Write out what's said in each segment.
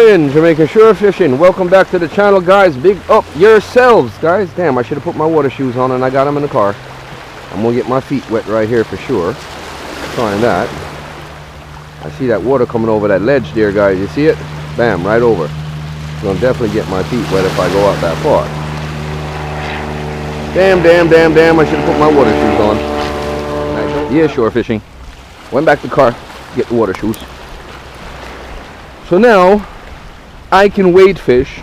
doing, Jamaican Shore Fishing? Welcome back to the channel, guys. Big up yourselves, guys. Damn, I should have put my water shoes on and I got them in the car. I'm gonna get my feet wet right here for sure. Trying that. I see that water coming over that ledge there, guys. You see it? Bam, right over. It's gonna definitely get my feet wet if I go out that far. Damn, I should have put my water shoes on. Yeah, shore fishing. Went back to the car, get the water shoes. So now I can wade fish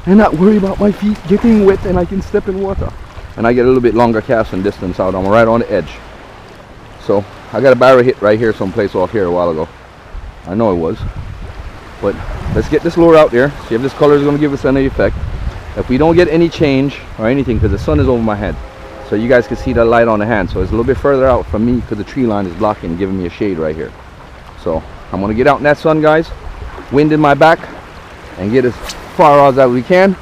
and not worry about my feet getting wet, and I can step in water. And I get a little bit longer casting distance out. I'm right on the edge. So I got a barrel hit right here someplace off here a while ago. I know it was. But let's get this lure out there, see if this color is going to give us any effect. If we don't get any change or anything, because the sun is over my head, so you guys can see the light on the hand. So it's a little bit further out from me because the tree line is blocking and giving me a shade right here. So I'm going to get out in that sun, guys. Wind in my back and get as far out as we can.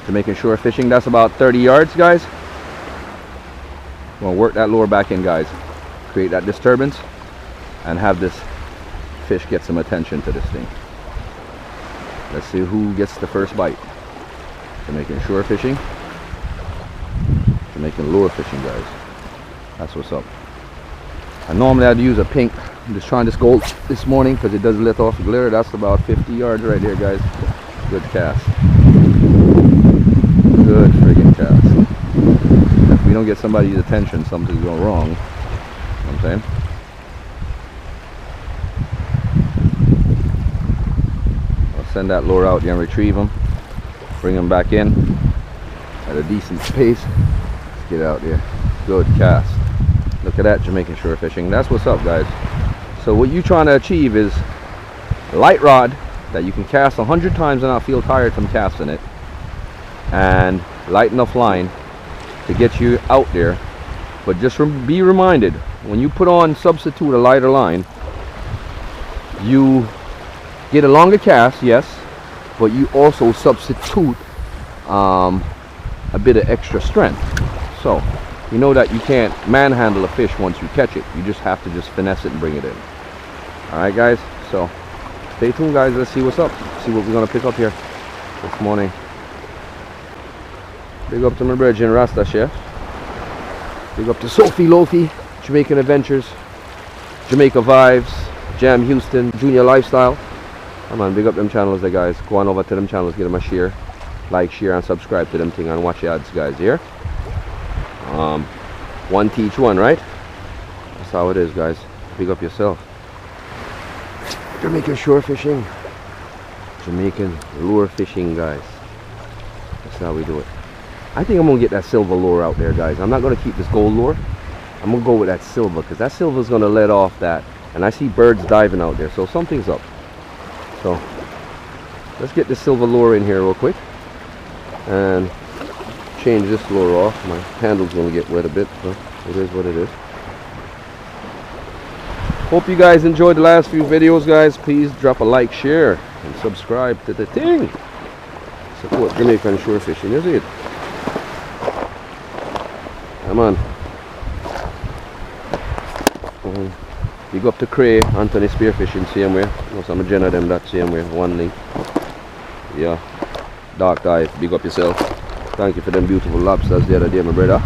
Jamaican Shore Fishing, that's about 30 yards, guys. We're going to work that lure back in, guys. Create that disturbance and have this fish get some attention to this thing. Let's see who gets the first bite. Jamaican Shore Fishing, Jamaican lure fishing, guys. That's what's up. I normally I'd use a pink. I'm just trying this gold this morning because it does let off a glare. That's about 50 yards right there, guys. Good cast. Good friggin' cast. If we don't get somebody's attention, something's going wrong. You know what I'm saying? I'll send that lure out there and retrieve them. Bring them back in at a decent pace. Let's get out there. Good cast. Look at that, Jamaican Shore Fishing. That's what's up, guys. So what you're trying to achieve is a light rod that you can cast 100 times and not feel tired from casting it, and light enough line to get you out there. But just be reminded, when you put on, substitute a lighter line, you get a longer cast, yes, but you also substitute a bit of extra strength. So you know that you can't manhandle a fish once you catch it. You just have to just finesse it and bring it in. Alright, guys, so stay tuned, guys. Let's see what's up, see what we're gonna pick up here this morning. Big up to my brethren Rasta Chef. Big up to Sophie Lofi, Jamaican Adventures, Jamaica Vibes, Jam Houston, Junior Lifestyle. Come on, big up them channels there, guys. Go on over to them channels, give them a share, like, share, and subscribe to them thing, and watch the ads, guys. Here, one teach one, right? That's how it is, guys. Big up yourself. Jamaican Shore Fishing, Jamaican lure fishing, guys. That's how we do it. I think I'm gonna get that silver lure out there, guys. I'm not gonna keep this gold lure. I'm gonna go with that silver because that silver is gonna let off that, and I see birds diving out there, so something's up. So let's get this silver lure in here real quick and change this lure off. My handle's gonna get wet a bit, so it is what it is. Hope you guys enjoyed the last few videos, guys. Please drop a like, share, and subscribe to the thing. Support Jamaican Shore Fishing, is it? Come on. Big up to Cray, Anthony Spearfishing, same way. No, some Jenna them that same way, one link. Yeah. Dark Dive, big up yourself. Thank you for them beautiful lobsters the other day, my brother.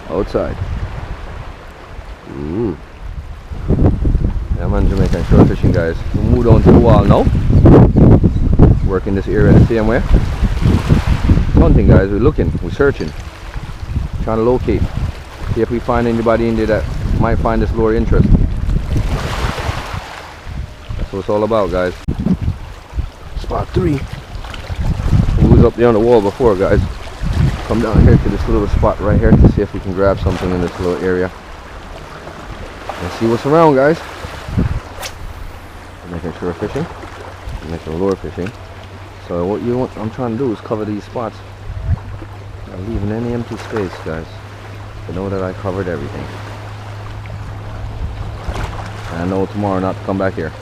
Outside. Yeah, man, Jamaican Shore Fishing, guys. We'll move down to the wall now. Working this area the same way. Hunting, guys, we're looking, we're searching. Trying to locate. See if we find anybody in there that might find this lure interesting. That's what it's all about, guys. Spot 3. Who was up there on the wall before, guys? Come down here to this little spot right here to see if we can grab something in this little area. Let's see what's around, guys. Making Shore Fishing, making lure fishing. So what I'm trying to do is cover these spots. Not leaving any empty space, guys. To know that I covered everything. And I know tomorrow not to come back here.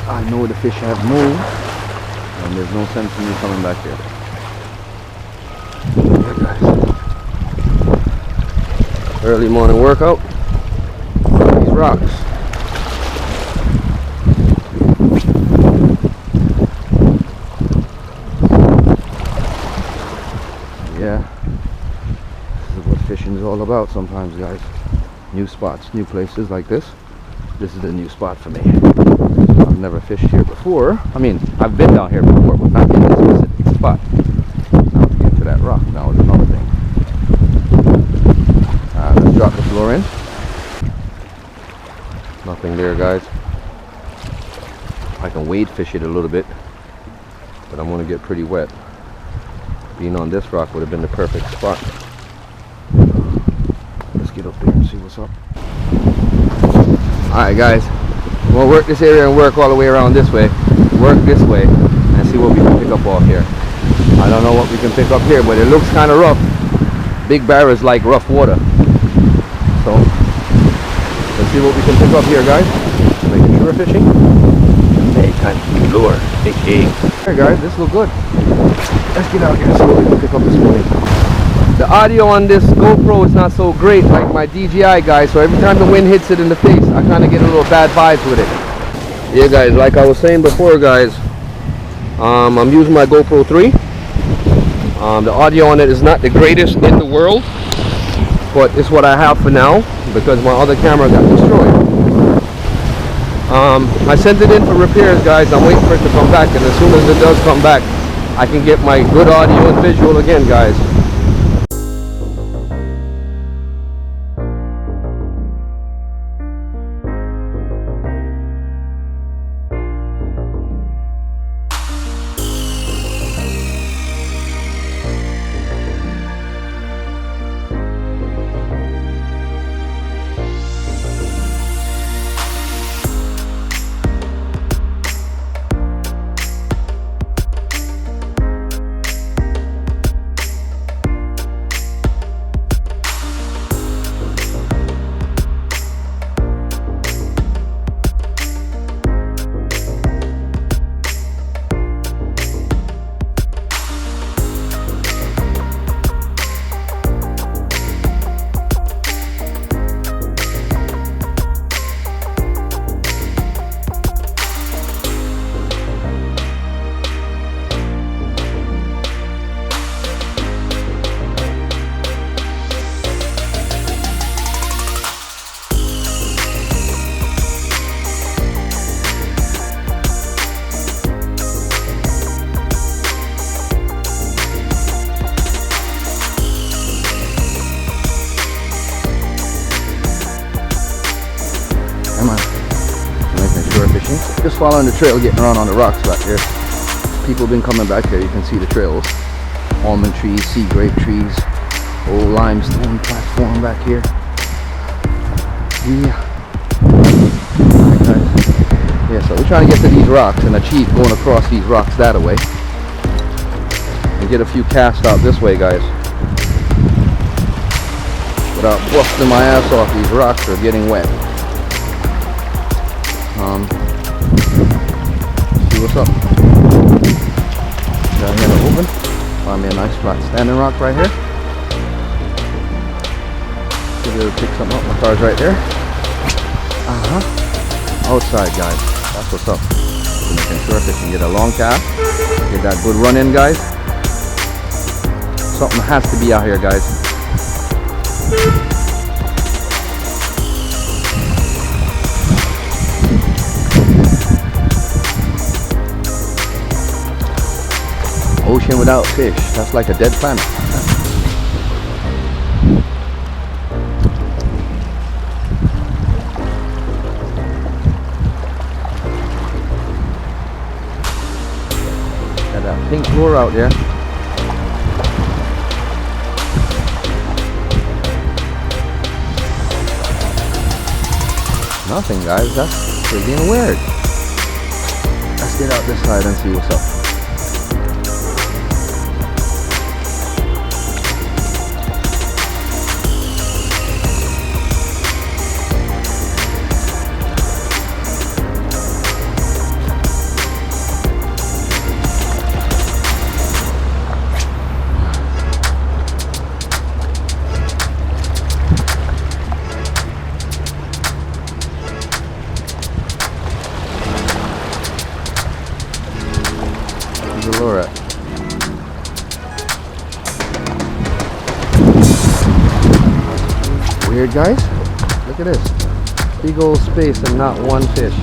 I know the fish have moved, and there's no sense in me coming back here. Yeah, guys. Early morning workout. rocks. Yeah, this is what fishing is all about sometimes, guys. New spots, new places like this. This is the new spot for me. I've never fished here before. I mean, I've been down here before, but not in this specific spot. Now to get to that rock now is another thing. Let's drop the floor in. Nothing there, guys. I can wade fish it a little bit, but I'm going to get pretty wet. Being on this rock would have been the perfect spot. Let's get up there and see what's up. Alright guys, we'll work this area and work all the way around this way. Work this way and see what we can pick up off here. I don't know what we can pick up here, but it looks kind of rough. Big barrels like rough water. So, let's see what we can pick up here, guys. Making sure fishing. Jamaican lure, aka. Hey guys, this looks good. Let's get out here and see what we can pick up this morning. The audio on this GoPro is not so great like my DJI, guys, so every time the wind hits it in the face, I kind of get a little bad vibes with it. Yeah guys, like I was saying before, guys, I'm using my GoPro 3. The audio on it is not the greatest in the world, but it's what I have for now because my other camera got destroyed. I sent it in for repairs, guys. I'm waiting for it to come back, and as soon as it does come back, I can get my good audio and visual again, guys. Come on. Making sure fishing. Just following the trail, getting around on the rocks back here. People have been coming back here. You can see the trails. Almond trees, sea grape trees, old limestone platform back here. Yeah. Alright guys. Yeah, so we're trying to get to these rocks and achieve going across these rocks that way. And get a few casts out this way, guys. Without busting my ass off these rocks or getting wet. See what's up. Down here in the open. Find me a nice flat standing rock right here. See if we pick something up. My car's right there. Outside, guys. That's what's up. So making sure fishing. Get a long cast. Get that good run in, guys. Something has to be out here, guys. Ocean without fish, that's like a dead planet. Got that pink lure out there. Nothing, guys, that's freaking weird. Let's get out this side and see what's up. weird, guys? Look at this. Big old space and not one fish.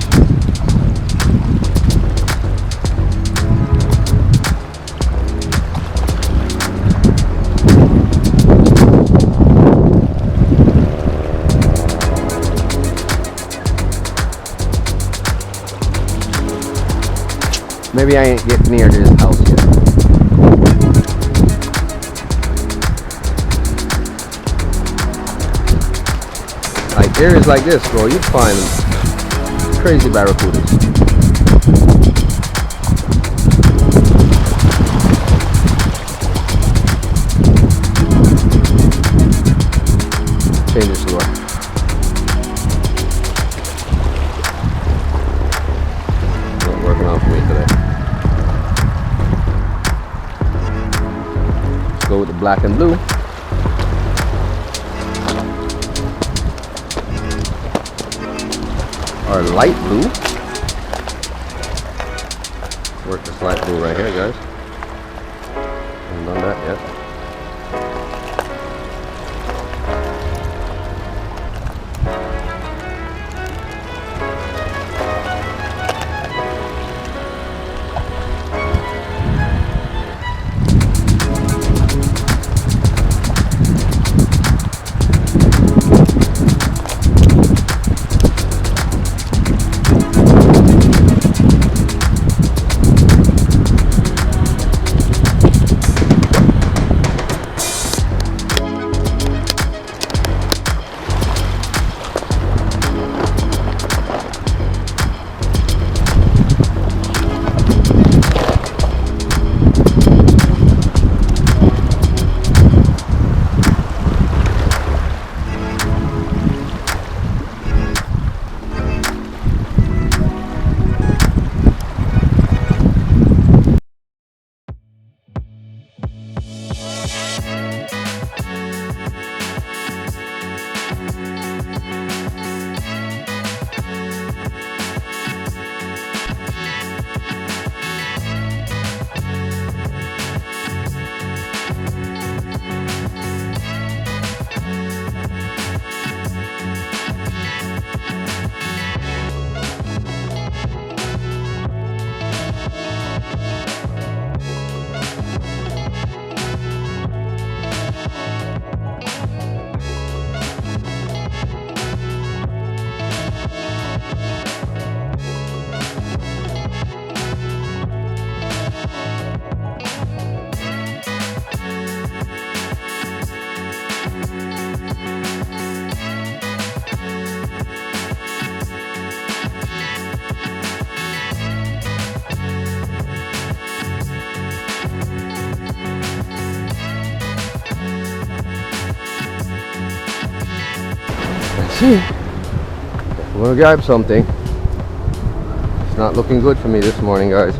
Maybe I ain't get near to this house yet. Like areas like this, bro, you'd find crazy barracudas. Change this lure. Not working out for me today. Let's go with the black and blue. Or light blue. Work this light blue right here, guys. Haven't done that yet. See, we're gonna grab something. It's not looking good for me this morning, guys.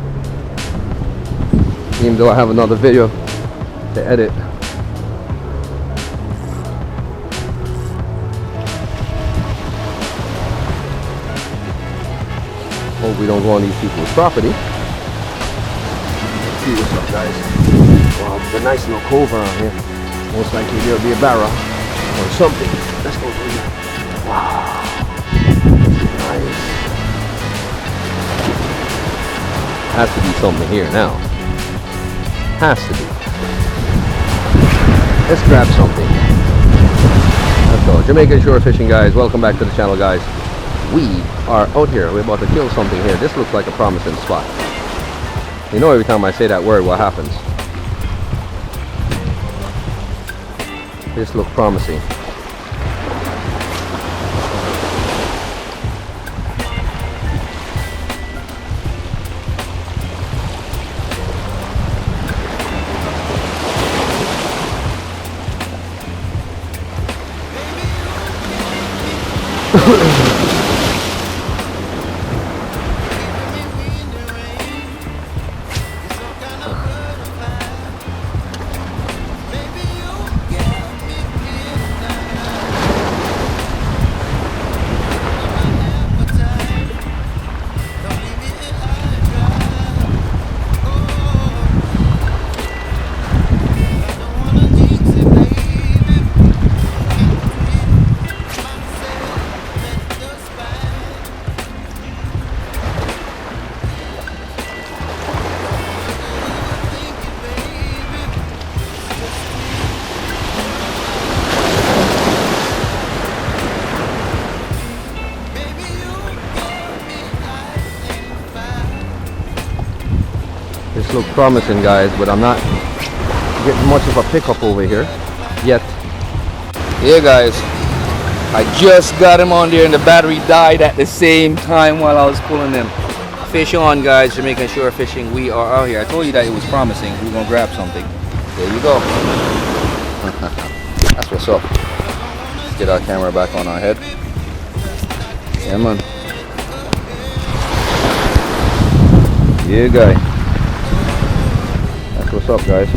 Even though I have another video to edit. Hope we don't go on these people's property. Let's see what's up, guys. Wow, there's a nice little cove around here. Most likely there'll be a barra or something. Let's go through here. Wow, nice. Has to be something here now. Has to be. Let's grab something. Let's go. Jamaican shore fishing, guys. Welcome back to the channel, guys. We are out here. We're about to kill something here. This looks like a promising spot. You know, every time I say that word, what happens? This looks promising. looks promising, guys, but I'm not getting much of a pickup over here yet. Yeah, guys, I just got him on there and the battery died at the same time while I was pulling him. Fish on, guys. Jamaican shore fishing. We are out here. I told you that it was promising. We're gonna grab something. There you go. That's what's up. Let's get our camera back on our head. Yeah, man. Yeah, guy. That's what's up, guys.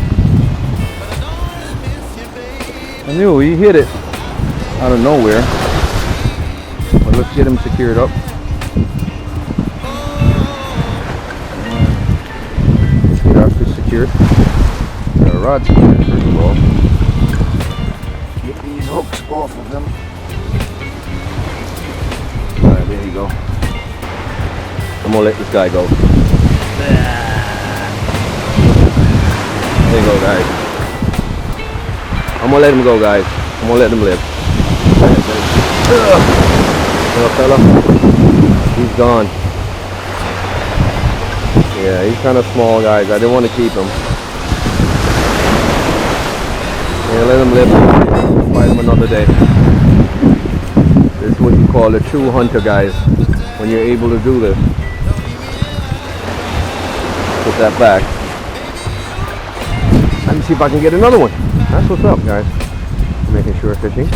I knew he hit it out of nowhere. But let's get him secured up. Get our fish secured. Get our rod secured first of all. Get these hooks off of them. Alright, there you go. I'm gonna let this guy go. There you go, guys. I'm gonna let him go, guys. I'm gonna let him live. Little fella, he's gone. Yeah, he's kind of small, guys. I didn't want to keep him. Yeah, let him live. Fight him another day. This is what you call a true hunter, guys. When you're able to do this. Put that back. Let me see if I can get another one. That's what's up, guys. Making sure fishing.